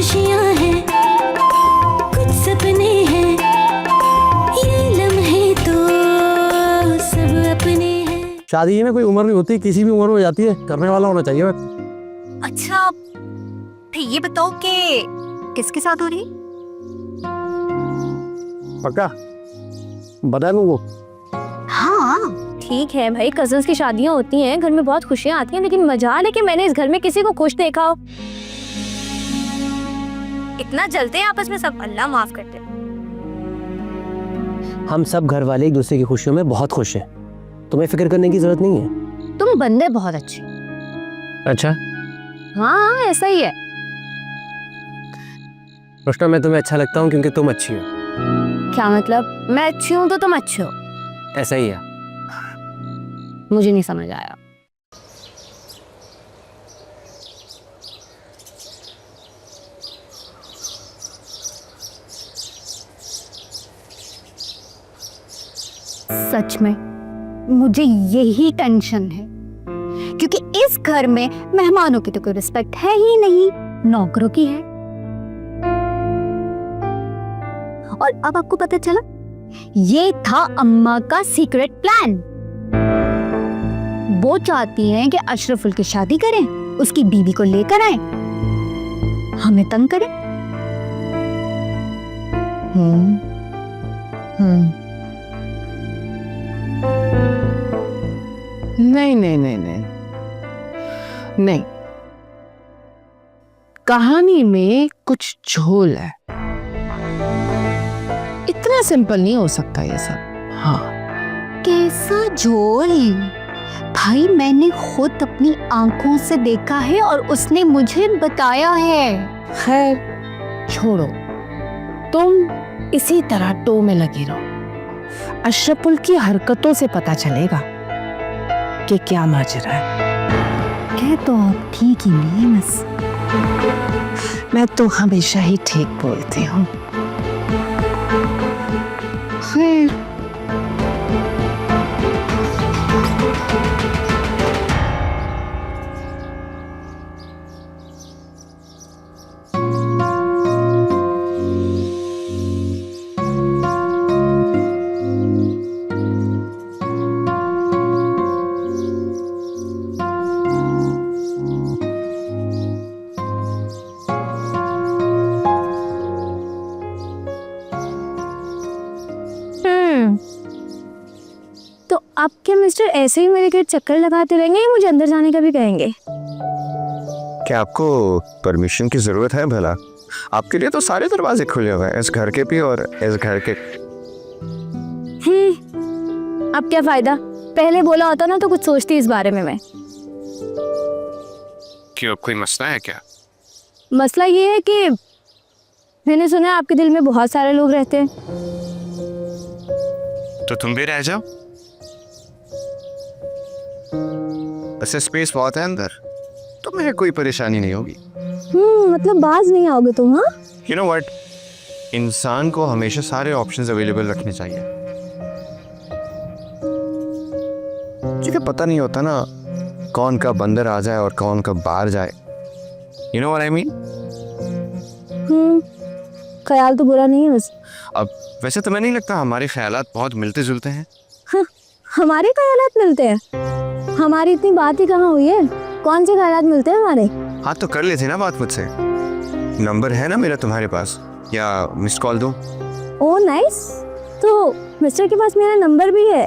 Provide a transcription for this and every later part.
खुशियाँ हैं, कुछ सपने हैं, ये लम्हे तो सब अपने हैं। शादी में कोई उम्र नहीं होती, किसी भी उम्र में हो जाती है, करने वाला होना चाहिए बस। अच्छा फिर ये बताओ कि किसके साथ हो रही? पक्का बता दूँ वो? हाँ ठीक है भाई, कजन्स की शादियां होती हैं, घर में बहुत खुशियां आती हैं, लेकिन मजाल है कि मैंने इस घर में किसी को खुश देखा हो। इतना जलते हैं आपस में सब, अल्लाह माफ करते। हम सब घर वाले एक दूसरे की खुशियों में बहुत खुश हैं, तुम्हें फिक्र करने की जरूरत नहीं है। तुम बंदे बहुत अच्छे। अच्छा हाँ ऐसा ही है। रोशना, मैं तुम्हें अच्छा लगता हूँ क्योंकि तुम अच्छी हो। क्या मतलब? मैं अच्छी हूँ तो तुम अच्छे हो? ऐसा ही है। मुझे नहीं समझ आया। सच में मुझे यही टेंशन है, क्योंकि इस घर में मेहमानों की तो कोई रिस्पेक्ट है ही नहीं, नौकरों की है। और अब आपको पता चला, ये था अम्मा का सीक्रेट प्लान। वो चाहती हैं कि अशरफुल की शादी करें, उसकी बीवी को लेकर आए, हमें तंग करें। नहीं नहीं नहीं नहीं नहीं, कहानी में कुछ झोल है, इतना सिंपल नहीं हो सकता ये सब। हाँ कैसा झोल? भाई मैंने खुद अपनी आंखों से देखा है और उसने मुझे बताया है। खैर छोड़ो, तुम इसी तरह टो में लगी रहो, अशरफुल की हरकतों से पता चलेगा कि क्या माजरा है। कह तो आप ठीक ही नहीं, बस मैं तो हमेशा ही ठीक बोलती हूँ। खैर तो आपके मिस्टर ऐसे ही मेरे घर चक्कर लगाते रहेंगे या मुझे अंदर जाने का भी कहेंगे? क्या आपको परमिशन की जरूरत है? भला आपके लिए तो सारे दरवाजे खुले हुए हैं, इस घर के भी और इस घर के। अब क्या फायदा, पहले बोला होता ना तो कुछ सोचती इस बारे में मैं। क्यों, कोई मसला है क्या? मसला ये है कि मैंने सुना है आपके दिल में बहुत सारे लोग रहते हैं। तो तुम भी रह जाओ, वैसे स्पेस बहुत है अंदर, तुम्हें कोई परेशानी नहीं होगी। मतलब बाज नहीं आओगे तुम? हाँ यू नो व्हाट, इंसान को हमेशा सारे ऑप्शंस अवेलेबल रखने चाहिए, क्योंकि पता नहीं होता ना कौन कब अंदर आ जाए और कौन कब बाहर जाए। You know what I mean? ख्याल तो बुरा नहीं है बस। अब वैसे तुम्हें नहीं लगता हमारे ख्यालात बहुत मिलते जुलते हैं? हाँ, हमारे ख्यालात मिलते हैं? हमारी इतनी बात ही कहाँ हुई है, कौन से ख्यालात मिलते हैं हमारे? हाँ तो कर लेते ना बात मुझसे, नंबर है ना मेरा तुम्हारे पास, या मिस कॉल दूं? ओह नाइस, तो मिस्टर के पास मेरा नंबर भी है।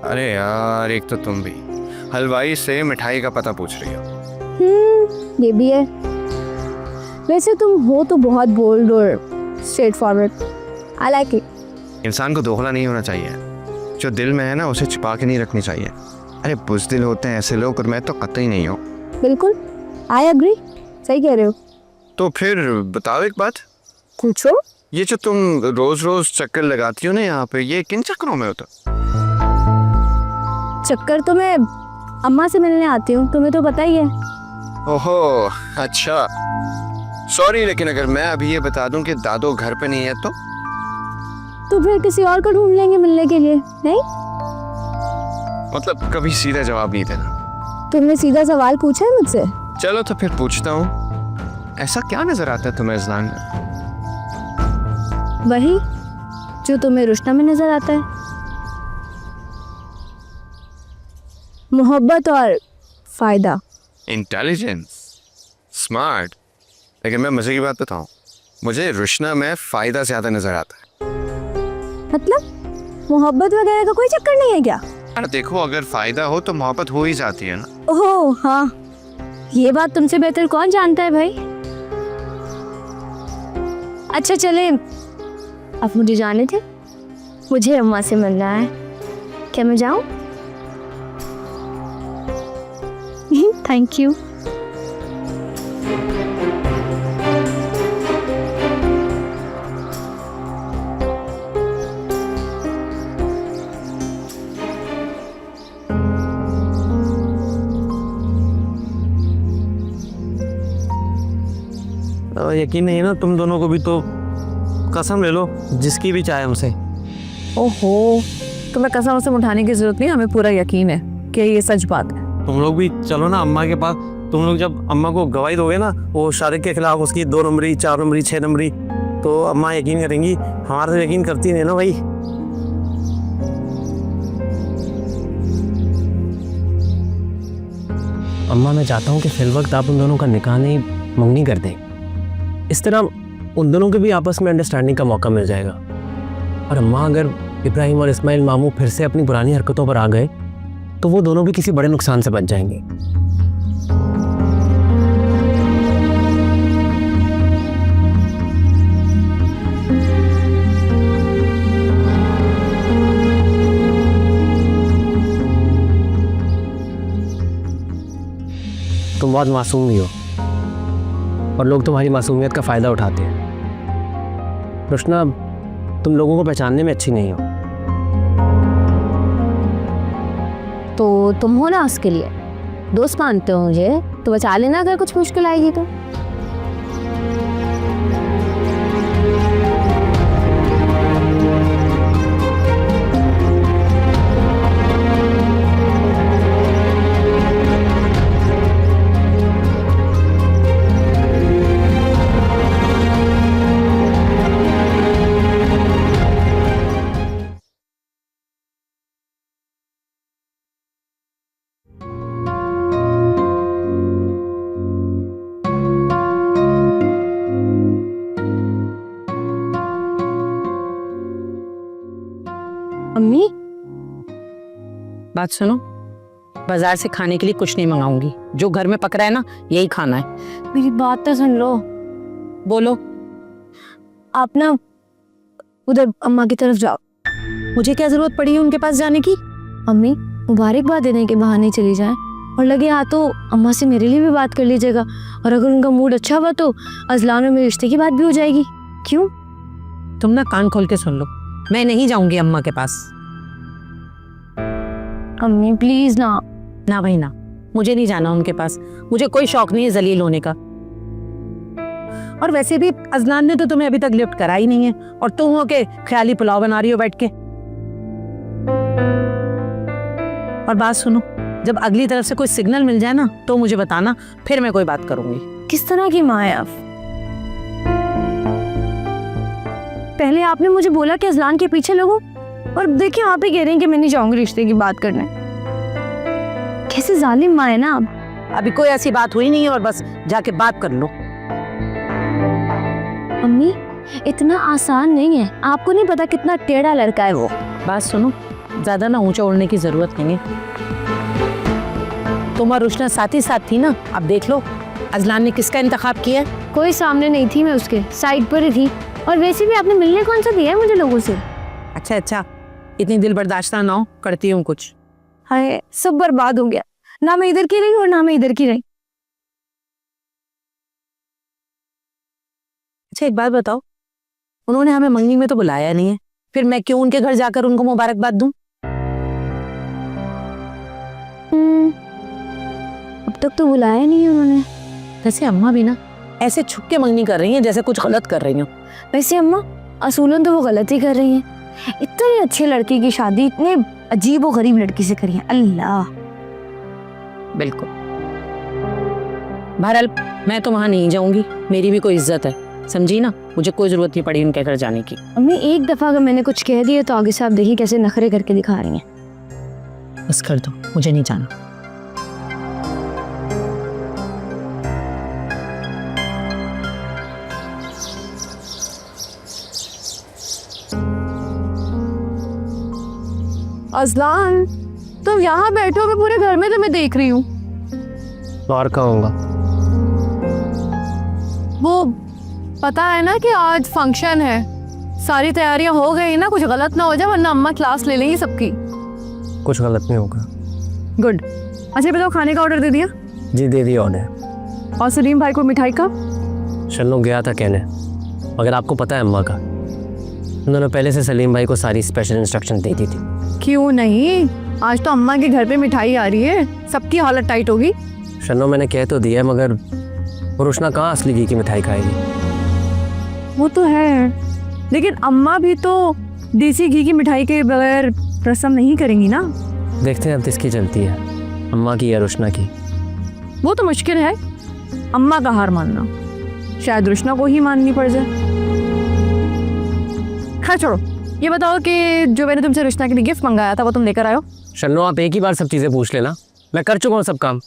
अरे यार, एक तो तुम भी हलवाई से मिठाई का पता पूछ रही हो। ये भी है। वैसे तुम हो तो बहुत बोल्ड और straight forward, I like it. इंसान को दोगला नहीं होना चाहिए, जो दिल में है ना उसे छुपा के नहीं रखनी चाहिए। अरे बुज़दिल होते हैं ऐसे लोग, और मैं तो कतई नहीं हूँ। बिल्कुल, आई एग्री, सही कह रहे हो। तो फिर बताओ एक बात। पूछो। ये जो तुम रोज रोज चक्कर लगाती हो ना यहाँ पे, ये किन चक्करों में होता? चक्कर तो मैं अम्मा से मिलने आती हूँ, तुम्हें तो पता ही है। ओहो अच्छा, सॉरी, लेकिन अगर मैं अभी ये बता दूं कि दादो घर पे नहीं है तो फिर किसी और को ढूंढ लेंगे मिलने के लिए, नहीं? मतलब कभी सीधा जवाब नहीं देना। तुमने सीधा सवाल पूछा है मुझसे? चलो तो फिर पूछता हूँ, ऐसा क्या नजर आता है तुम्हें अजलान में? वही जो तुम्हें रुश्ना में नजर आता है, मोहब्बत और फायदा। Intelligence, smart. लेकिन मैं मजे की बात बताऊं, मुझे रुशना में फायदा ज्यादा नजर आता है। मतलब मोहब्बत वगैरह का कोई चक्कर नहीं है क्या? अरे देखो, अगर फायदा हो तो मोहब्बत हो ही जाती है ना। ओह हाँ, ये बात तुमसे बेहतर कौन जानता है भाई। अच्छा चले, अब मुझे जाने थे, मुझे अम्मा से मिलना है। क्या मैं जाऊं? Thank you. यकीन नहीं है ना तुम दोनों को भी, तो कसम ले लो जिसकी भी चाहे हमसे। ओहो, तुम्हें कसम वसम उठाने की जरूरत नहीं, हमें पूरा यकीन है कि ये सच बात है। तुम लोग भी चलो ना अम्मा के पास। तुम लोग जब अम्मा को गवाही दोगे ना वो शादी के खिलाफ, उसकी 2 नंबरी, 4 नंबरी, 6 नंबरी, तो अम्मा यकीन करेंगी। हमारे तो यकीन करती नहीं ना भाई। अम्मा मैं चाहता हूँ कि फिल वक्त आप उन दोनों का निकाह नहीं मंगनी कर दें। इस तरह उन दोनों के भी आपस में अंडरस्टैंडिंग का मौका मिल जाएगा। और अम्मा अगर इब्राहिम और इस्माइल मामू फिर से अपनी पुरानी हरकतों पर आ गए तो वो दोनों भी किसी बड़े नुकसान से बच जाएंगे। तुम बहुत मासूम भी हो और लोग तुम्हारी मासूमियत का फ़ायदा उठाते हैं। रुशना, तुम लोगों को पहचानने में अच्छी नहीं हो। तो तुम हो ना उसके लिए दोस्त मानते हो मुझे, तो बचा लेना अगर कुछ मुश्किल आएगी तो। अम्मी, बात सुनो, बाजार से खाने के लिए कुछ नहीं मंगाऊंगी, जो घर में पक रहा है ना यही खाना है। मेरी बात तो सुन लो। बोलो। आप ना उधर अम्मा की तरफ जाओ। मुझे क्या जरूरत पड़ी है उनके पास जाने की? अम्मी, मुबारकबाद देने के बहाने चली जाएं, और लगे हाथ तो अम्मा से मेरे लिए भी बात कर लीजिएगा, और अगर उनका मूड अच्छा हुआ तो अजलान में मेरे रिश्ते की बात भी हो जाएगी। क्यों? तुम ना कान खोल के सुन लो, मैं नहीं जाऊंगी अम्मा के पास। अम्मी प्लीज ना। ना भाई ना, मुझे नहीं जाना उनके पास। मुझे कोई शौक नहीं है जलील होने का। और वैसे भी अजलान ने तो तुम्हें अभी तक लिफ्ट करा ही नहीं है, और तुम हो के ख्याली पुलाव बना रही हो बैठ के। और बात सुनो, जब अगली तरफ से कोई सिग्नल मिल जाए ना तो मुझे बताना, फिर मैं कोई बात करूंगी। किस तरह की माँ है आप? पहले आपने मुझे बोला कि अजलान के पीछे लगो, और देखिए आप ही कह रहे हैं कि मैं नहीं जाऊंगी रिश्ते की बात करने। कैसे जालिम माँ है ना आप। अभी कोई ऐसी बात हुई नहीं है, और बस जाके बात कर लो। अम्मी, इतना आसान नहीं है, आपको नहीं पता कितना टेढ़ा लड़का है वो। बात सुनो, ज्यादा ना ऊंचा उड़ने की जरूरत नहीं है। तुम और रुशना साथ ही साथ थी ना, अब देख लो अजलान ने किसका इंतखाब किया। कोई सामने नहीं थी, मैं उसके साइड पर ही थी, और वैसे भी आपने मिलने कौन सा दिया है मुझे लोगों से। अच्छा अच्छा, इतनी दिल बर्दाश्ता ना हो, करती हूँ कुछ। हाय, सब बर्बाद हो गया, ना मैं इधर की रही और ना मैं इधर की रही। अच्छा एक बात बताओ, उन्होंने हमें मंगनी में तो बुलाया नहीं है, फिर मैं क्यों उनके घर जाकर उनको मुबारकबाद दूं? अब तक तो बुलाया नहीं है उन्होंने। वैसे अम्मा भी ना ऐसे छुप के मंगनी कर रही हैं जैसे कुछ गलत कर रही हो। वैसे अम्मा, असूलन तो वो गलत ही कर रही हैं। इतनी अच्छी लड़की की शादी इतने अजीब और गरीब लड़की से करी है। अल्लाह। बिल्कुल। बहरहाल मैं तो वहाँ नहीं जाऊंगी, मेरी भी कोई इज्जत है, समझी ना। मुझे कोई जरूरत नहीं पड़ी उनके घर जाने की। अम्मी एक दफा अगर मैंने कुछ कह दिया तो आगे से आप देखिए कैसे नखरे करके दिखा रही हैं। बस कर दो, मुझे नहीं जाना। अजलान तुम यहाँ बैठो, मैं पूरे घर में तुम्हें देख रही हूँ। और कहूँगा वो पता है ना कि आज फंक्शन है, सारी तैयारियां हो गई ना, कुछ गलत ना हो जाए वरना अम्मा क्लास ले लेंगी सबकी। कुछ गलत नहीं होगा। गुड। अच्छा बताओ, खाने का ऑर्डर दे दिया? जी दे दिया ऑर्डर। और सलीम भाई को मिठाई का? शन्नो गया था कहने, मगर आपको पता है अम्मा का, उन्होंने पहले से सलीम भाई को सारी स्पेशल इंस्ट्रक्शन दे दी थी। क्यों नहीं, आज तो अम्मा के घर पे मिठाई आ रही है, सबकी हालत टाइट होगी। शन्नो मैंने कह तो दिया मगर वो रोशना कहाँ असली घी की मिठाई खाएगी। वो तो है, लेकिन अम्मा भी तो देसी घी की मिठाई के बगैर रस्म नहीं करेंगी ना। देखते हैं अब किसकी चलती है, अम्मा की या रोशना की। वो तो मुश्किल है अम्मा का हार मानना, शायद रोशना को ही माननी पड़ जाए। खैर छोड़ो, ये बताओ कि जो मैंने तुमसे रोशना के लिए गिफ्ट मंगाया था वो तुम लेकर आयो? शन्नो आप एक ही बार सब चीज़ें पूछ लेना, मैं कर चुका हूँ सब काम।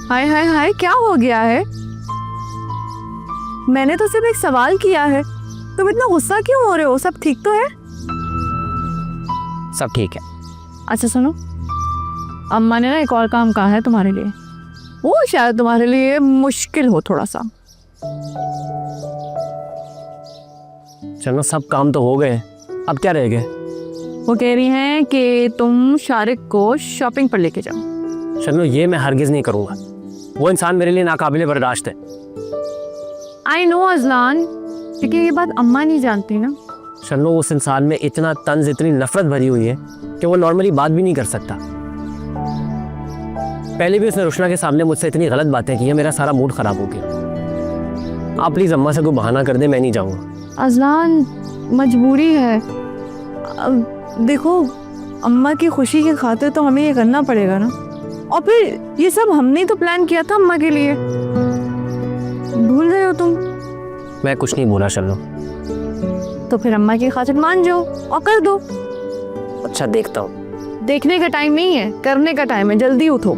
हाय हाय हाय, क्या हो गया है? मैंने तो सिर्फ एक सवाल किया है, तुम इतना गुस्सा क्यों हो रहे हो? सब ठीक तो है? सब ठीक है। अच्छा सुनो, अम्मा ने ना एक और काम कहा है तुम्हारे लिए, वो शायद तुम्हारे लिए मुश्किल हो थोड़ा सा। चलो सब काम तो हो गए, अब क्या रह गए? वो कह रही हैं कि तुम शारिक को शॉपिंग पर लेके जाओ। शन्नो ये मैं हरगिज नहीं करूँगा, वो इंसान मेरे लिए नाकाबिले बर्दाश्त है। आई नो अजलान, लेकिन ये बात अम्मा नहीं जानती ना। शन्नो उस इंसान में इतना तंज, इतनी नफरत भरी हुई है कि वो नॉर्मली बात भी नहीं कर सकता। पहले भी उसने रोशना के सामने मुझसे इतनी गलत बातें की है, मेरा सारा मूड खराब हो गया। आप प्लीज़ अम्मा से कोई बहाना कर दे, मैं नहीं जाऊँगा। अजलान मजबूरी है, अब देखो अम्मा की खुशी की खातिर तो हमें ये करना पड़ेगा ना, और फिर ये सब हमने तो प्लान किया था अम्मा के लिए, भूल गए हो तुम? मैं कुछ नहीं बोला शन्नो। तो फिर अम्मा की खातिर मान जाओ और कर दो। अच्छा देखता हूँ। देखने का टाइम नहीं है, करने का टाइम है, जल्दी उठो,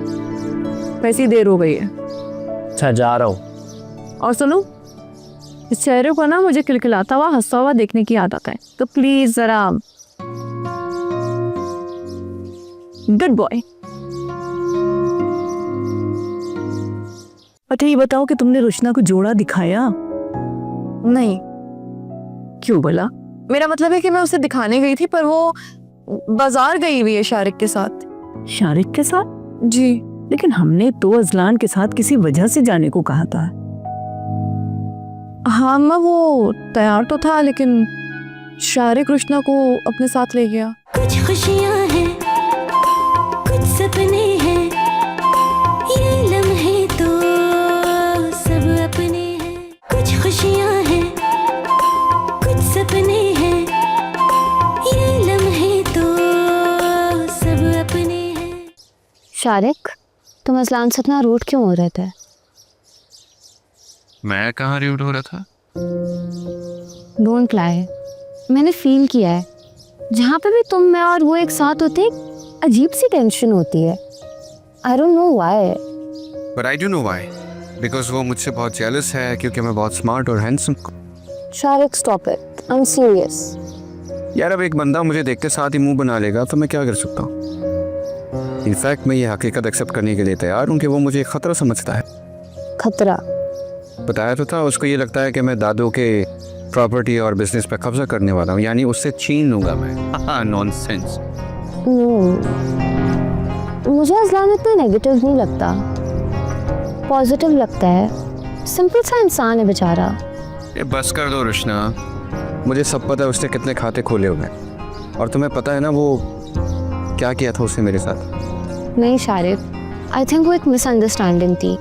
वैसी देर हो गई है। अच्छा जा रहा हूँ। और सुनो, इस चेहरे को ना मुझे खिलखिलाता हुआ हंसता हुआ देखने की आदत है, तो प्लीज जरा। Good boy. अच्छा ये बताओ कि तुमने रोशना को जोड़ा दिखाया? नहीं। क्यों बोला? मेरा मतलब है कि मैं उसे दिखाने गई थी, पर वो बाजार गई हुई है शारिक के साथ। शारिक के साथ? जी। लेकिन हमने तो अजलान के साथ किसी वजह से जाने को कहा था। हाँ अम्मा, वो तैयार तो था, लेकिन शारिक रोशना को अपने साथ ले गया। कुछ खुशियाँ हैं, कुछ सपने हैं, ये लम्हे तो सब अपने हैं। कुछ खुशियाँ हैं, कुछ सपने हैं, ये लम्हे तो सब अपने हैं। शारिक, तुम अजलान से इतना रूठ क्यों हो रहे थे? मैं कहाँ रूड हो रहा था? डोंट लाई, मैंने फील किया है, जहाँ पे भी तुम, मैं और वो एक साथ होते अजीब सी टेंशन होती है। I don't know why, but I do know why, because वो मुझसे बहुत जेलस है क्योंकि मैं बहुत स्मार्ट और handsome. Shariq stop it, I am serious. यार अब एक बंदा मुझे देखते साथ ही मुंह बना लेगा तो मैं क्या कर सकता हूँ? इनफैक्ट मैं ये हकीकत एक्सेप्ट करने के लिए तैयार हूँ कि वो मुझे एक खतरा समझता है। खतरा? बताया तो था, उसको ये लगता है कि मैं दादू के प्रॉपर्टी और बिजनेस पे कब्जा करने वाला हूँ, यानी उससे छीन लूंगा मैं। नॉनसेंस। मुझे अजलान इतना नेगेटिव नहीं लगता, पॉजिटिव लगता है। सिंपल सा इंसान है बेचारा। ये बस कर दो रोशना, मुझे सब पता है उसने कितने खाते खोले हुए हैं, और तुम्हें पता है ना वो क्या किया था उसने मेरे साथ। नहीं शारिक, आई थिंक वो एक मिसअंडरस्टैंडिंग थी,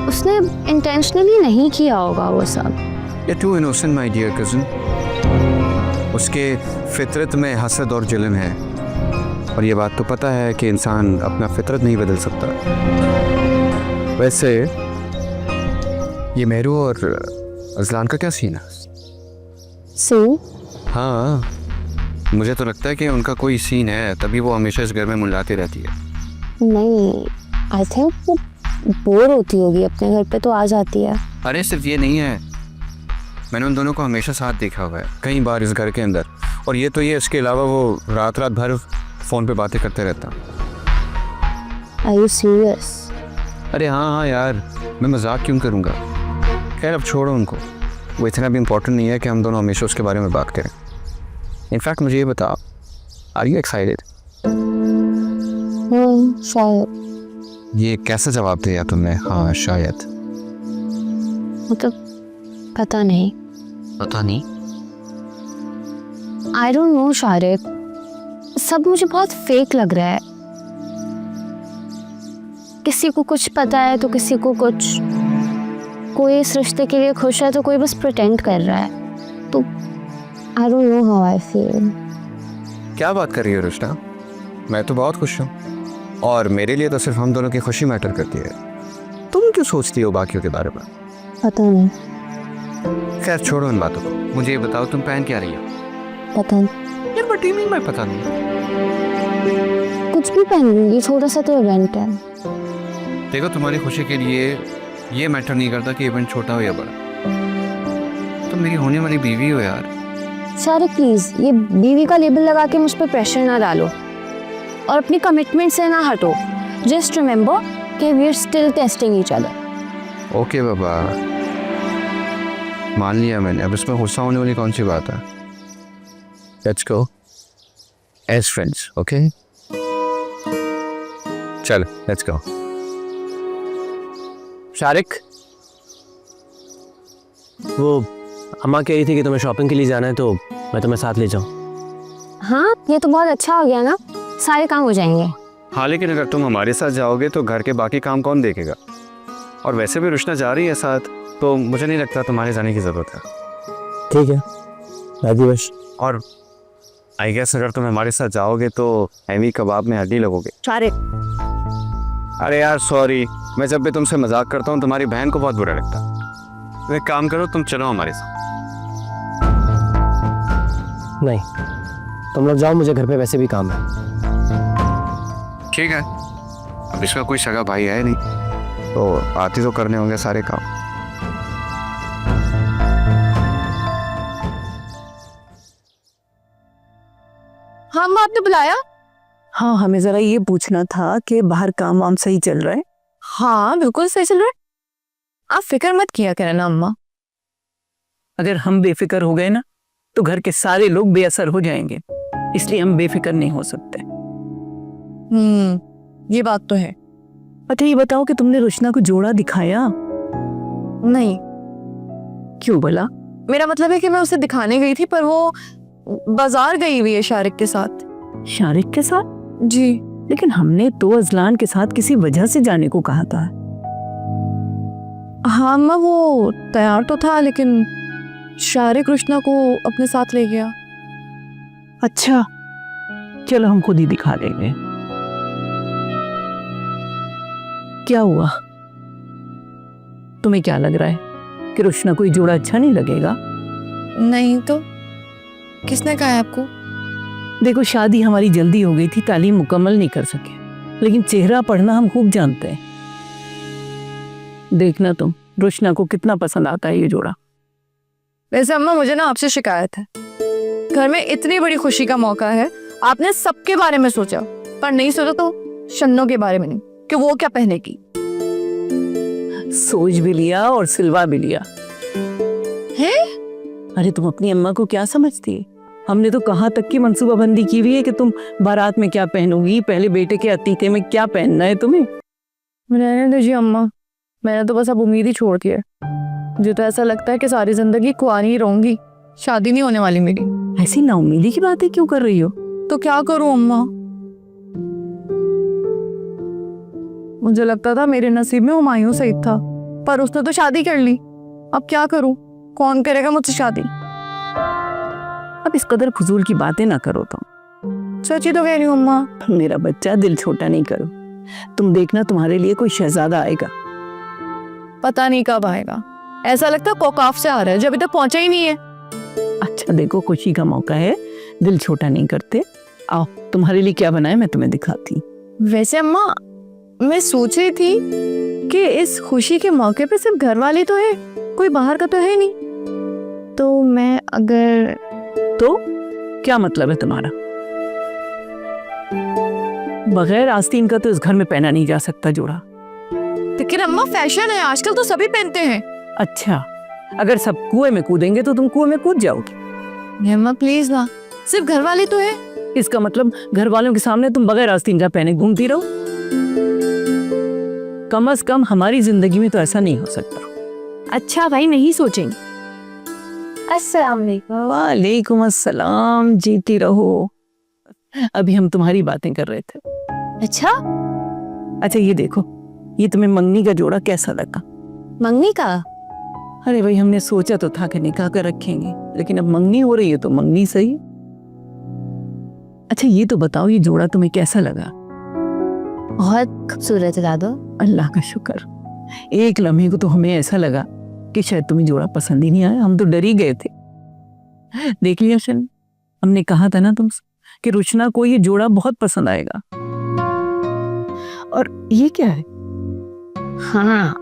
उसने इंटेंशनली नहीं किया होगा वो सब। ये too innocent my dear cousin. उसके फितरत में हसद और जुल्म है, और ये बात तो पता है कि इंसान अपना फितरत नहीं बदल सकता। वैसे ये मेरू और अजलान का क्या सीन है? सो हाँ, मुझे तो लगता है कि उनका कोई सीन है, तभी वो हमेशा इस घर में मुलाती रहती है। नहीं, आई थिंक वो बोर होती होगी, अपने घर पे तो आ जाती है। अरे सिर्फ ये नहीं है, मैंने उन दोनों को हमेशा साथ देखा हुआ है कई बार इस घर के अंदर। और ये तो ये, इसके अलावा वो रात रात भर फ़ोन पे बातें करते रहता। Are you serious? अरे हाँ यार, मैं मजाक क्यों करूँगा। खैर अब छोड़ो उनको, वो इतना भी इम्पोर्टेंट नहीं है कि हम दोनों हमेशा उसके बारे में बात करें। इनफैक्ट मुझे ये बता, आर यू एक्साइटेड? शायद। ये कैसा जवाब दिया तुमने, हाँ शायद? मतलब पता नहीं। पता नहीं? आई डोंट नो शारिक, सब मुझे बहुत फेक लग रहा है। किसी को कुछ पता है तो किसी को कुछ, कोई इस रिश्ते के लिए खुश है तो कोई बस प्रिटेंड कर रहा है। तो I don't know how I feel. क्या बात कर रही हो रुष्ना? मैं तो बहुत खुश हूँ, और मेरे लिए तो सिर्फ हम दोनों की खुशी मैटर करती है। तुम क्यों सोचती हो बाकियों के बारे में? पता नहीं। खैर छोड़ो इन बातों को, मुझे ये बताओ तुम पहन क्या रही हो? पता नहीं। यार बट मैं पता नहीं। कुछ भी पहन लूंगी, छोटा सा तो इवेंट है। देखो तुम्हारी खुशी के लिए ये मैटर नहीं करता कि इवेंट छोटा हो या बड़ा। तुम मेरी होने वाली बीवी हो यार। शारिक प्लीज, ये बीवी का लेबल लगा के मुझ पर प्रेशर ना डालो और अपनी कमिटमेंट से ना हटो। जस्ट रिमेंबर कि we are still testing each other. Okay बाबा, मान लिया मैंने, अब इसमें गुस्सा होने वाली कौन सी बात है? Let's go as friends, okay? चल लेट्स गो। शारिक, वो अम्मा कह रही थी कि तुम्हें शॉपिंग के लिए जाना है, तो मैं तुम्हें साथ ले जाऊँ। हाँ, ये तो बहुत अच्छा हो गया ना, सारे काम हो जाएंगे। हाँ लेकिन अगर तुम हमारे साथ जाओगे तो घर के बाकी काम कौन देखेगा? और वैसे भी रुष्ना जा रही है साथ, तो मुझे नहीं लगता तुम्हारे जाने की ज़रूरत है। ठीक है, राजी बस। और आई गेस अगर तुम हमारे साथ जाओगे तो हैवी कबाब में हड्डी लगोगे। शारिक, अरे यार सॉरी, मैं जब भी तुमसे मजाक करता हूँ तुम्हारी बहन को बहुत बुरा लगता है। तो एक काम करो, तुम चलो हमारे साथ। नहीं, तुम लोग जाओ, मुझे घर पे वैसे भी काम है। ठीक है, अब इसका कोई सगा भाई है नहीं, तो आती तो करने होंगे सारे काम। हाँ अम्मा, आपने बुलाया? हाँ हमें जरा ये पूछना था कि बाहर काम वाम सही चल रहा है? हाँ बिल्कुल सही चल रहा है, आप फिक्र मत किया करें ना अम्मा। अगर हम बेफिक्र हो गए ना तो घर के सारे लोग बेअसर हो जाएंगे, इसलिए हम बेफिक्र नहीं हो सकते। ये बात तो है। अच्छा ये बताओ कि तुमने रुशना को जोड़ा दिखाया? नहीं, क्यों भला? मेरा मतलब है कि मैं उसे दिखाने गई थी, पर वो बाजार गई हुई है शारिक के साथ। शारिक के साथ? जी। लेकिन हमने तो अजलान के साथ किसी वजह से जाने को कहा था। हाँ अम्मा, वो तैयार तो था, लेकिन शारिक रुशना को अपने साथ ले गया। अच्छा चलो हम खुद ही दिखा देंगे। क्या हुआ? तुम्हें क्या लग रहा है कि रुशना को ये जोड़ा अच्छा नहीं लगेगा? नहीं तो किसने कहा है आपको? देखो शादी हमारी जल्दी हो गई थी, तालीम मुकम्मल नहीं कर सके, लेकिन चेहरा पढ़ना हम खूब जानते हैं। देखना तुम, रुशना को कितना पसंद आता है ये जोड़ा। वैसे अम्मा मुझे ना आपसे शिकायत है, घर में इतनी बड़ी खुशी का मौका है, आपने सबके बारे में सोचा, पर नहीं सोचा तो शन्नो के बारे में नहीं कि वो क्या पहनेगी। सोच भी लिया और सिलवा भी लिया है? अरे तुम अपनी अम्मा को क्या समझती है? हमने तो कहाँ तक की मंसूबाबंदी की हुई है कि तुम बारात में क्या पहनोगी, पहले बेटे के अतीके में क्या पहनना है तुम्हें। रहने दीजिए अम्मा, मैंने तो बस अब उम्मीद ही छोड़ दी है। मुझे तो ऐसा लगता है कि सारी जिंदगी कुआरी ही रहूंगी, शादी नहीं होने वाली मेरी। ऐसी नाउमीदी की बातें क्यों कर रही हो? तो क्या करूं अम्मा, मुझे लगता था मेरे नसीब में हुमायूं सईद था, पर उसने तो शादी कर ली। अब क्या करूं, कौन करेगा मुझसे शादी? अब इस कदर फजूल की बातें ना करो तुम। सच ही तो कह रही हूँ अम्मा। मेरा बच्चा, दिल छोटा नहीं करो। तुम देखना तुम्हारे लिए कोई शहजादा आएगा, पता नहीं कब आएगा। ऐसा लगता है कोकाफ से आ रहा है जो अभी तक पहुंचा ही नहीं है। अच्छा देखो, खुशी का मौका है, दिल छोटा नहीं करते। आओ, तुम्हारे लिए क्या बनाए मैं तुम्हें दिखाती। वैसे अम्मा, मैं सोच रही थी कि इस खुशी के मौके पे सिर्फ घर वाले तो है, कोई बाहर का तो है नहीं। तो मैं अगर तो क्या मतलब है तुम्हारा? बगैर आस्तीन का तो इस घर में पहना नहीं जा सकता जोड़ा। लेकिन अम्मा फैशन है, आजकल तो सभी पहनते हैं। अच्छा, अगर सब कुएं में कूदेंगे तो तुम कुएं में कूद जाओगी। अम्मा प्लीज ना, सिर्फ घर वाले तो है। इसका मतलब घर वालों के सामने तुम बगैर आस्तीन का पहने घूमती रहो? कम से कम हमारी जिंदगी में तो ऐसा नहीं हो सकता। अच्छा भाई, नहीं सोचेंगे। अस्सलाम वालेकुम। वालेकुम अस्सलाम, जीती रहो। अभी हम तुम्हारी बातें कर रहे थे। अच्छा, अच्छा ये देखो, ये तुम्हें मंगनी का जोड़ा कैसा लगा? मंगनी का? अरे भाई, हमने सोचा तो था कि निकाह कर रखेंगे, लेकिन अब मंगनी हो रही है तो मंगनी सही। अच्छा ये तो बताओ, ये जोड़ा तुम्हें कैसा लगा? बहुत खूबसूरत है दादो। अल्लाह का शुक्र। एक लम्हे को तो हमें ऐसा लगा कि शायद तुम्हें जोड़ा पसंद ही नहीं आया, हम तो डर ही गए थे। देख लिया शन, हमने कहा था ना तुमसे कि रुचना को ये जोड़ा बहुत पसंद आएगा। और ये क्या है? हाँ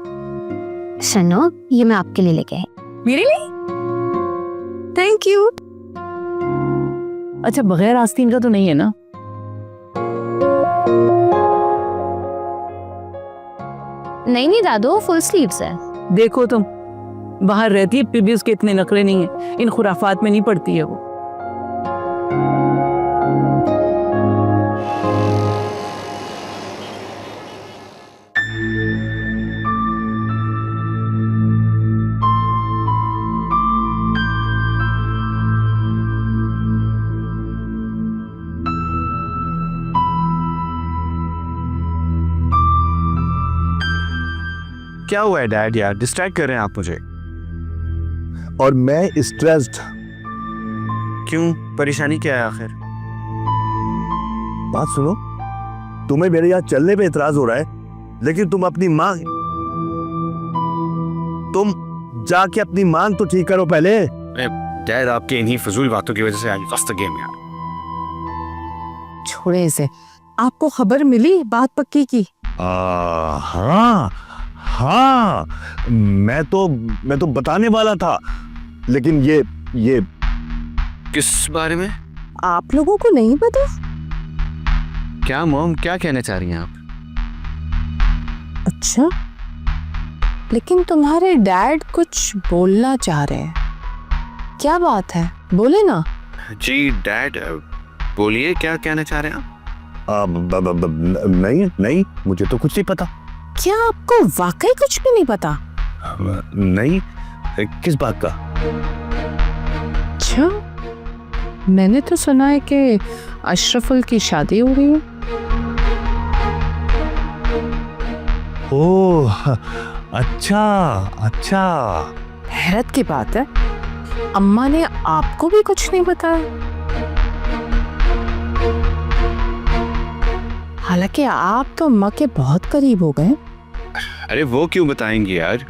सनो, ये मैं आपके लिए लेके आई। मेरे लिए? Thank you. अच्छा, बगैर आस्तीन का तो नहीं है ना? नहीं दादो, फुल स्लीव्स है। देखो तुम, बाहर रहती है फिर भी उसके इतने नखरे नहीं है, इन खुराफात में नहीं पड़ती है वो। क्या हुआ है डैड यार, डिस्ट्रैक्ट कर रहे हैं आप मुझे। और मैं स्ट्रेस्ड। क्यों, परेशानी क्या है आखिर? बात सुनो, तुम्हें मेरे यहाँ चलने पे इतराज हो रहा है, लेकिन तुम जाके अपनी मांग तो ठीक करो पहले। डैड, आपके इन्हीं फजूल बातों की वजह से आज फर्स्ट गेम यार। छोड़े इसे। आपको खबर मिली बात पक्की की? हाँ, मैं तो बताने वाला था, लेकिन ये किस बारे में? आप लोगों को नहीं पता? क्या मॉम, क्या कहना चाह रही हैं आप? अच्छा, लेकिन तुम्हारे डैड कुछ बोलना चाह रहे हैं। क्या बात है, बोले ना। जी डैड, बोलिए, क्या कहना चाह रहे हैं आप? नहीं, मुझे तो कुछ नहीं पता। क्या आपको वाकई कुछ भी नहीं पता? नहीं, किस बात का? अच्छा, मैंने तो सुना है कि अशरफुल की शादी हो रही है। ओह, अच्छा। हैरत की बात है, अम्मा ने आपको भी कुछ नहीं बताया। हालांकि आप तो अम्मा के बहुत करीब हो गए। अरे वो क्यों बताएंगे यार,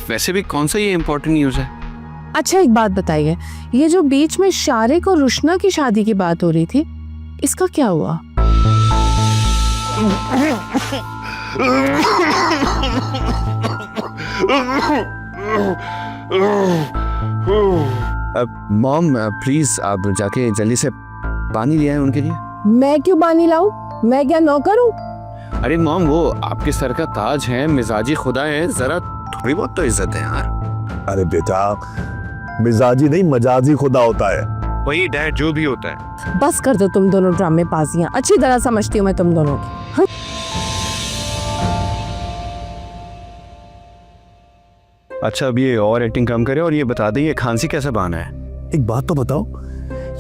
वैसे भी कौन सा ये इम्पोर्टेंट न्यूज़ है? अच्छा एक बात बताइए, ये जो बीच में शारिक और रुशना की शादी की बात हो रही थी, इसका क्या हुआ? मॉम प्लीज आप जाके जल्दी से पानी ले आए उनके लिए। मैं क्यों पानी लाऊं? मैं क्या नौकर हूँ? अरे मॉम, वो आपके सर का ताज है, मिजाजी खुदा है, जरा थोड़ी बहुत तो इज्जत है यार। अरे बेटा, मिजाजी नहीं मजाजी खुदा होता है। वही डैड, जो भी होता है। बस कर दो तुम दोनों ड्रामेबाजियां, अच्छी तरह समझती हूँ मैं तुम दोनों की। हाँ? अच्छा, अब ये और एक्टिंग कम करे और ये बता दें ये खांसी कैसा बहाना है? एक बात तो बताओ,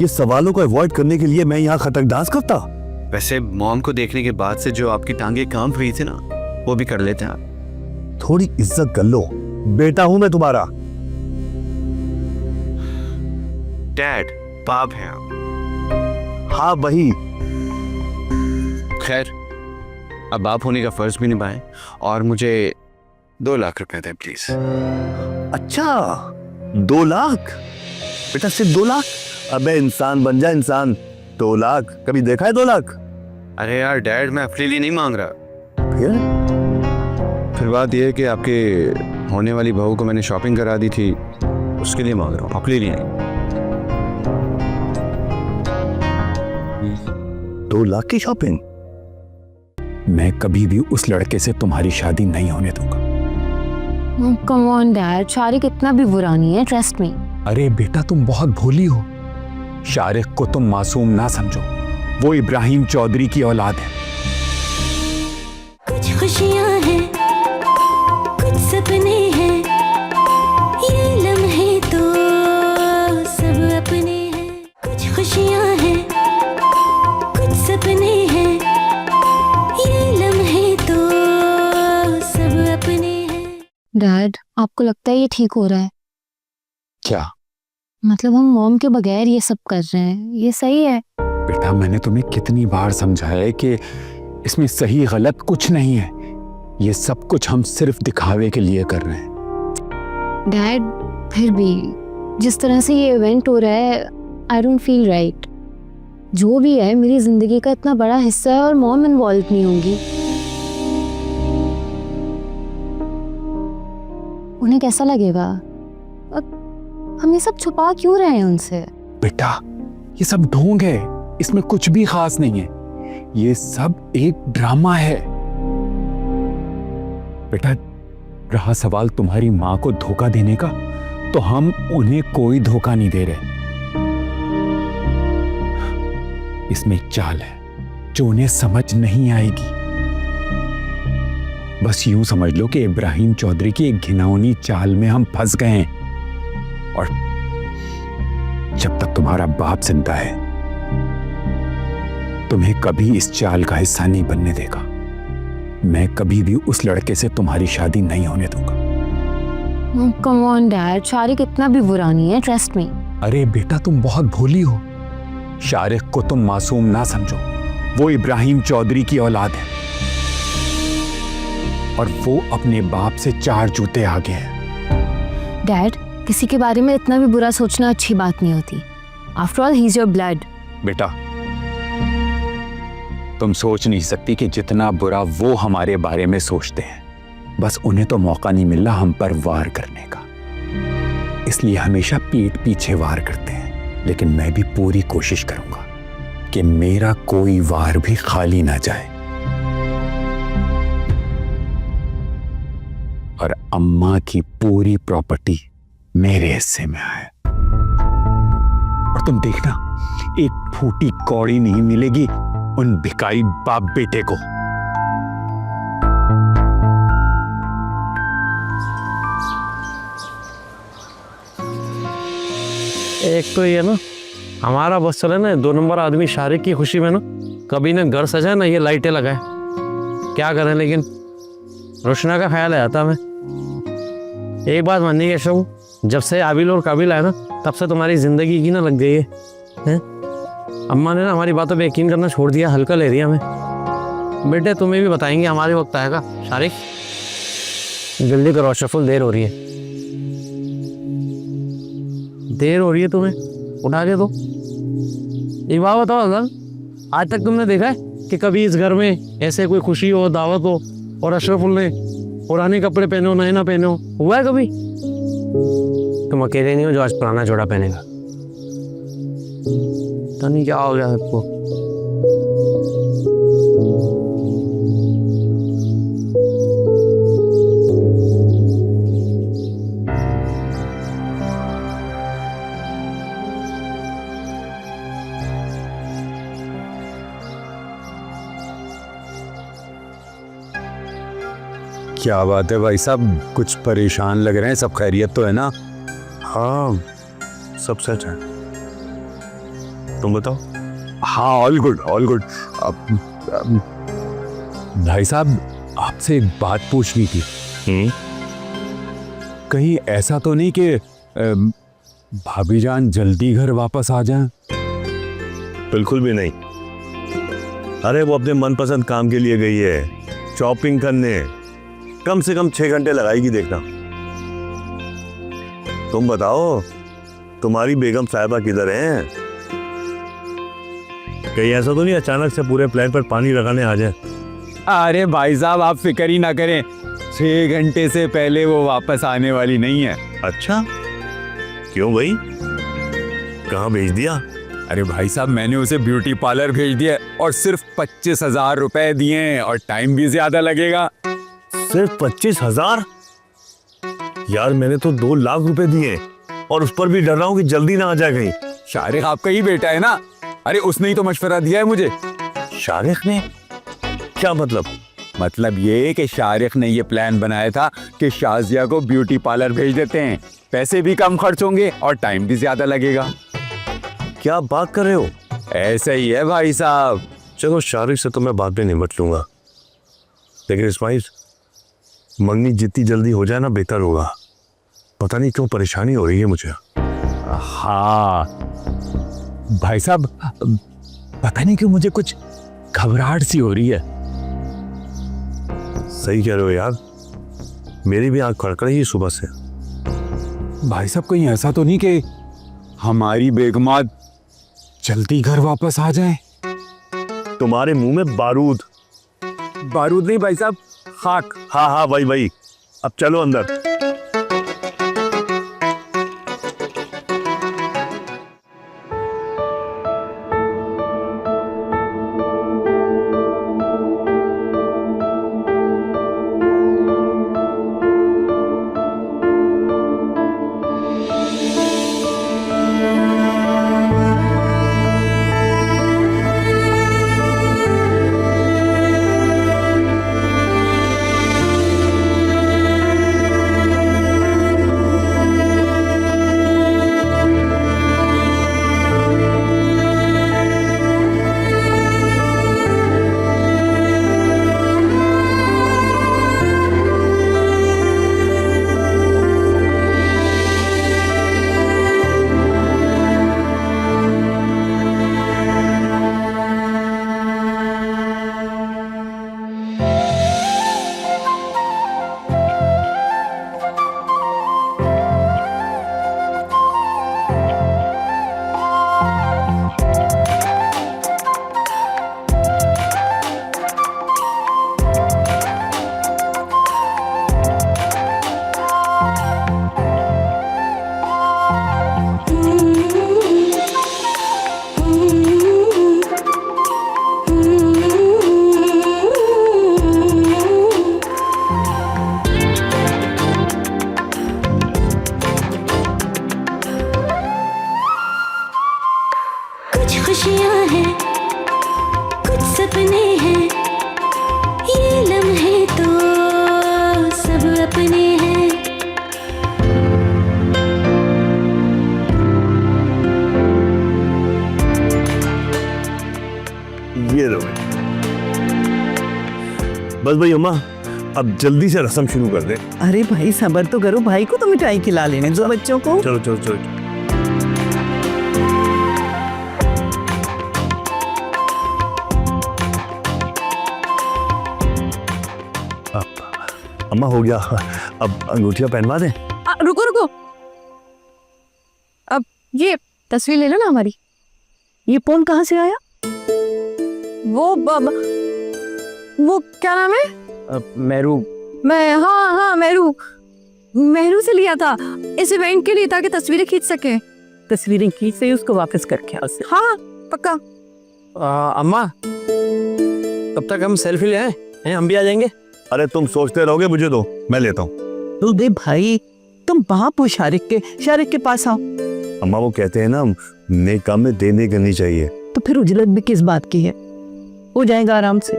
ये सवालों को अवॉइड करने के लिए मैं यहाँ खतक डांस करता? वैसे मॉम को देखने के बाद से जो आपकी टांगे कांप रही थी ना, वो भी कर लेते हैं आप। थोड़ी इज्जत कर लो, बेटा हूं मैं तुम्हारा। डैड, बाप हैं आप। हाँ वही। खैर, अब बाप होने का फर्ज भी निभाएं और मुझे 2 लाख रुपए दे प्लीज। अच्छा 2 लाख? बेटा सिर्फ 2 लाख? अबे इंसान बन जा इंसान। 2 लाख कभी देखा है 2 लाख? अरे यार डैड, मैं अपने लिए नहीं मांग रहा। फिर बात यह है कि आपके होने वाली बहू को मैंने शॉपिंग करा दी थी, उसके लिए मांग रहा हूँ, अपने लिए नहीं। 2 लाख की शॉपिंग? मैं कभी भी उस लड़के से तुम्हारी शादी नहीं होने दूंगा। कम ऑन डैड, शारिक इतना भी बुरा नहीं है, ट्रस्ट मी। अरे बेटा तुम बहुत भोली हो। शारिक को तुम मासूम ना समझो, वो इब्राहिम चौधरी की औलाद है। कुछ खुशियाँ हैं, कुछ सपने हैं, ये लम्हे तो सब अपने हैं। कुछ खुशियाँ हैं, कुछ सपने हैं, ये लम्हे तो सब अपने हैं। डैड, आपको लगता है ये ठीक हो रहा है? क्या? मतलब हम मॉम के बगैर ये सब कर रहे हैं, ये सही है? बेटा मैंने तुम्हें कितनी बार समझाया है कि इसमें सही गलत कुछ नहीं है। ये सब कुछ हम सिर्फ दिखावे के लिए कर रहे हैं। डैड, फिर भी जिस तरह से ये इवेंट हो रहा है, आई डोंट फील राइट। जो भी है मेरी जिंदगी का इतना बड़ा हिस्सा है और मॉम इन्वॉल्व नहीं होंगी। उन्हें कैसा लगेगा? और हम ये सब छुपा क्यों रहे हैं उनसे? बेटा ये सब ढोंग है, इसमें कुछ भी खास नहीं है। ये सब एक ड्रामा है। बेटा रहा सवाल तुम्हारी मां को धोखा देने का, तो हम उन्हें कोई धोखा नहीं दे रहे। इसमें एक चाल है जो उन्हें समझ नहीं आएगी। बस यूं समझ लो कि इब्राहिम चौधरी की एक घिनौनी चाल में हम फंस गए हैं, और जब तक तुम्हारा बाप जिंदा है तुम्हें कभी इस चाल का हिस्सा नहीं बनने देगा। मैं कभी भी उस लड़के से तुम्हारी शादी नहीं होने दूंगा। कम ऑन डैड, शारिक इतना भी बुरा नहीं है, ट्रस्ट मी। अरे बेटा तुम बहुत भोली हो। शारिक को तुम मासूम ना समझो, वो इब्राहिम चौधरी की औलाद है और वो अपने बाप से 4 जूते आगे है। डैड, किसी के बारे में इतना भी बुरा सोचना अच्छी बात नहीं होती। After all he is your blood. बेटा तुम सोच नहीं सकती कि जितना बुरा वो हमारे बारे में सोचते हैं, बस उन्हें तो मौका नहीं मिल रहा हम पर वार करने का, इसलिए हमेशा पीठ पीछे वार करते हैं। लेकिन मैं भी पूरी कोशिश करूंगा कि मेरा कोई वार भी खाली ना जाए और अम्मा की पूरी प्रॉपर्टी मेरे हिस्से में आए। और तुम देखना एक फूटी कौड़ी नहीं मिलेगी उन भिखारी बाप बेटे को। एक तो ये ना हमारा बस चले ना 2 नंबर आदमी शारिक की खुशी में ना कभी ना घर सजाए ना ये लाइटें लगाए। क्या करें, लेकिन रोशना का ख्याल आया था हमें। एक बात माननी है शो, जब से आबिल और काबिल आए ना तब से तुम्हारी जिंदगी की ना लग गई है। अम्मा ने ना हमारी बातों पे यकीन करना छोड़ दिया, हल्का ले रही हमें। बेटे तुम्हें भी बताएंगे, हमारे वक्त आएगा। शारिक जल्दी करो, अशरफुल देर हो रही है। देर हो रही है तुम्हें, उठा के दो। एक बात बताओ अज़ल, आज तक तुमने देखा है कि कभी इस घर में ऐसे कोई खुशी हो, दावत हो और अशरफुल ने पुराने कपड़े पहने हो, नए ना पहने हो? हुआ है कभी? तुम अकेले नहीं हो जो आज पुराना जोड़ा पहनेगा। तो नहीं क्या हो गया सबको? क्या बात है भाई साहब, कुछ परेशान लग रहे हैं। सब खैरियत तो है ना? हाँ सब सेट है, तुम बताओ। हाँ ऑल गुड ऑल गुड। भाई साहब आपसे एक बात पूछनी थी। कहीं ऐसा तो नहीं कि भाभी जान जल्दी घर वापस आ जाएं? बिल्कुल भी नहीं। अरे वो अपने मनपसंद काम के लिए गई है, शॉपिंग करने। कम से कम 6 घंटे लगाएगी देखना। तुम बताओ तुम्हारी बेगम साहिबा किधर हैं? कहीं ऐसा तो नहीं अचानक से पूरे प्लान पर पानी लगाने आ जाए? अरे भाई साहब आप फिक्र ही ना करें, 6 घंटे से पहले वो वापस आने वाली नहीं है। अच्छा क्यों भाई, कहाँ भेज दिया? अरे भाई साहब मैंने उसे ब्यूटी पार्लर भेज दिया और सिर्फ 25,000 रुपए दिए हैं और टाइम भी ज्यादा लगेगा। सिर्फ 25,000? यार मैंने तो 2 लाख रुपए दिए और उस पर भी डर रहा हूँ कि जल्दी ना आ जाए कहीं। शारिक आपका ही बेटा है ना, अरे उसने ही तो मशवरा दिया है मुझे। शारिक ने? क्या मतलब? मतलब ये कि शारिक ने ये प्लान बनाया था कि शाजिया को ब्यूटी पार्लर भेज देते हैं, पैसे भी कम खर्च होंगे और टाइम भी ज्यादा लगेगा। क्या बात कर रहे हो? ऐसा ही है भाई साहब। चलो शारिक से तो मैं बाद में निपट लूंगा, लेकिन इस्माइल मंगनी जितनी जल्दी हो जाए ना बेहतर होगा। पता नहीं क्यों परेशानी हो रही है मुझे। हाँ भाई साहब पता नहीं क्यों मुझे कुछ घबराहट सी हो रही है। सही कह रहे हो यार, मेरी भी आंख खड़खड़ रही है सुबह से। भाई साहब कहीं ऐसा तो नहीं कि हमारी बेगमात जल्दी घर वापस आ जाए? तुम्हारे मुंह में बारूद। बारूद नहीं भाई साहब, खाक। हाँ हाँ वही। अब चलो अंदर। खुशियाँ हैं, कुछ सपने हैं, ये लम्हे तो सब अपने हैं। ये लो बस भाई अम्मा, अब जल्दी से रस्म शुरू कर दे। अरे भाई सबर तो करो, भाई को तो मिठाई खिला लेने दो बच्चों को। चलो चलो चलो। अम्मा हो गया, अब अंगूठियां पहनवा दें। रुको रुको, अब ये तस्वीर ले लो ना हमारी। ये फोन कहाँ से आया? वो क्या नाम है? मेरू। हाँ मेहरू से लिया था इस इवेंट के लिए, ताकि तस्वीरें खींच सके। तस्वीरें खींच से उसको वापस करके आओ। हाँ पक्का। अम्मा तब तक हम सेल्फी ले आए हैं, हम भी आ जाएंगे। अरे तुम सोचते रहोगे, मुझे दो, मैं लेता हूँ। तो दे भाई, तुम बाप हो शारिक के पास आओ। अम्मा वो कहते हैं ना, नेक काम में देने करनी चाहिए। तो फिर उजलत भी किस बात की है, हो जाएगा आराम से।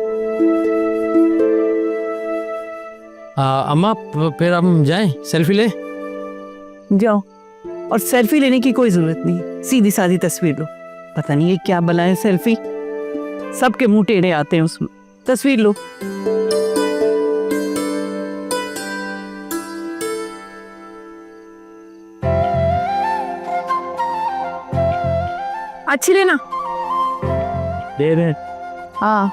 अम्मा फिर हम जाएं, सेल्फी ले। जाओ, और सेल्फी लेने की कोई जरूरत नहीं, सीधी सादी तस्वीर लो। पता नहीं ये क्या बला है सेल्फी, सबके मुंह टेढ़े आते हैं उसमें। तस्वीर लो। अच्छी लेना। दे दे। हाँ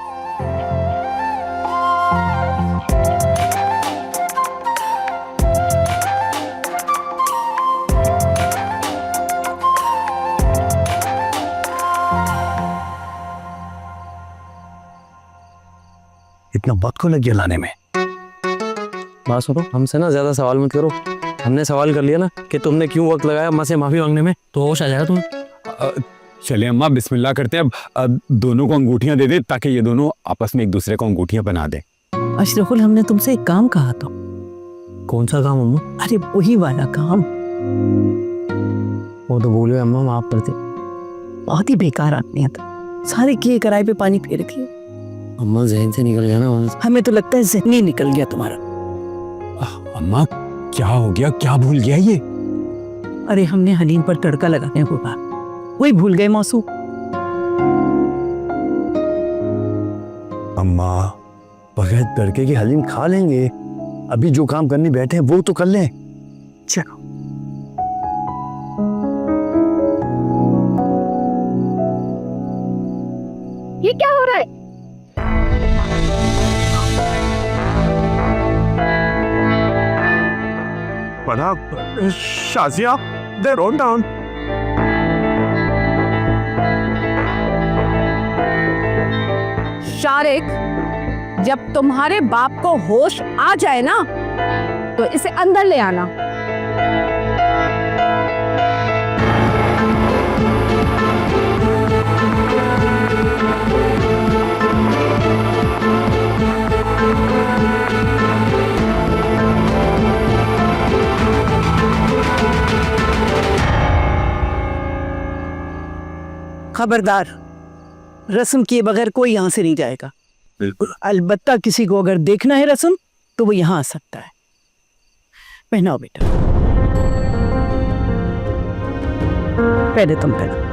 इतना वक्त को लग गया लाने में? बात सुनो, हमसे ना ज्यादा सवाल मत करो। हमने सवाल कर लिया ना कि तुमने क्यों वक्त लगाया अम्मा से माफी मांगने में, तो होश आ जाएगा तुम्हें। चले अम्मा बिस्मिल्लाह करते हैं। अब दोनों को अंगूठियां दे दे ताकि ये दोनों आपस में एक दूसरे को अंगूठियां बना दे। अशरफुल, हमने तुमसे एक काम कहा था। कौन सा काम अम्मा? अरे वही वाला काम। वो तो भूल गए अम्मा, माफ करते। बहुत ही बेकार आदमी था, सारे किए कराए पे पानी फेर दिए। अम्मा जहन से निकल गया ना वहां से। हमें तो लगता है जहनी निकल गया तुम्हारा। अम्मा क्या हो गया, क्या भूल गया ये? अरे हमने हलीम पर तड़का लगाने को कहा, वही भूल गए मौसू। अम्मा बगैर तड़के की हलीम खा लेंगे, अभी जो काम करने बैठे हैं वो तो कर लें। चलो ये क्या हो रहा है? पढ़ा Shazia, they're on down. Shariq, जब तुम्हारे बाप को होश आ जाए ना तो इसे अंदर ले आना। खबरदार, रस्म किए बगैर कोई यहाँ से नहीं जाएगा। बिल्कुल। अलबत्ता किसी को अगर देखना है रस्म तो वो यहाँ आ सकता है। पहनाओ बेटा, पहले तुम पहनाओ।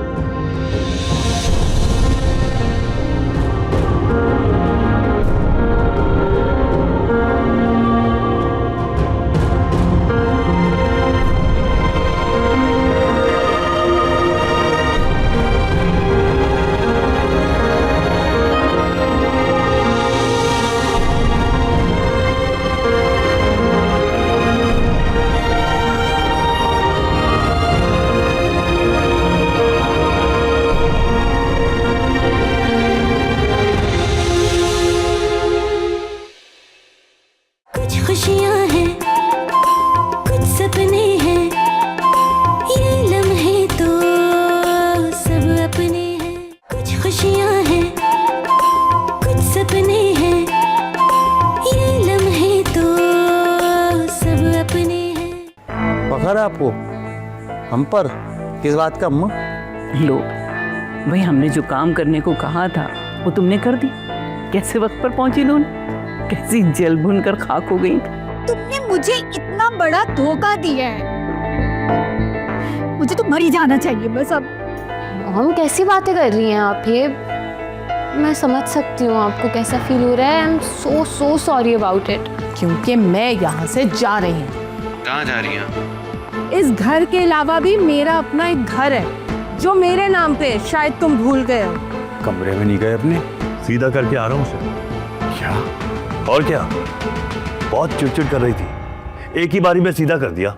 कुछ खुशियाँ हैं, कुछ सपने हैं, ये लम्हे तो सब अपने हैं। कुछ खुशियाँ हैं, कुछ सपने हैं, ये लम्हे तो सब अपने हैं। फखर है आपको हम पर? किस बात का अम्मा? लो भाई, हमने जो काम करने को कहा था वो तुमने कर दी। कैसे वक्त पर पहुंची लोन, कैसी जल भुन कर खाक हो गई। तुमने मुझे इतना बड़ा धोखा दिया है, मुझे तो मर ही जाना चाहिए बस अब। हम कैसी बातें कर रही हैं आप ये? मैं समझ सकती हूँ आपको कैसा फील हो रहा है। I am so sorry about it. क्योंकि मैं यहाँ से जा रही हूँ। कहाँ जा रही हैं? इस घर के अलावा भी मेरा अपना एक घर है जो मेरे नाम पे है, शायद तुम भूल गए हो। कमरे में नहीं गए अपने? सीधा करके आ रहा हूँ उसे। क्या? और क्या, बहुत चिड़चिड़ कर रही थी, एक ही बारी में सीधा कर दिया।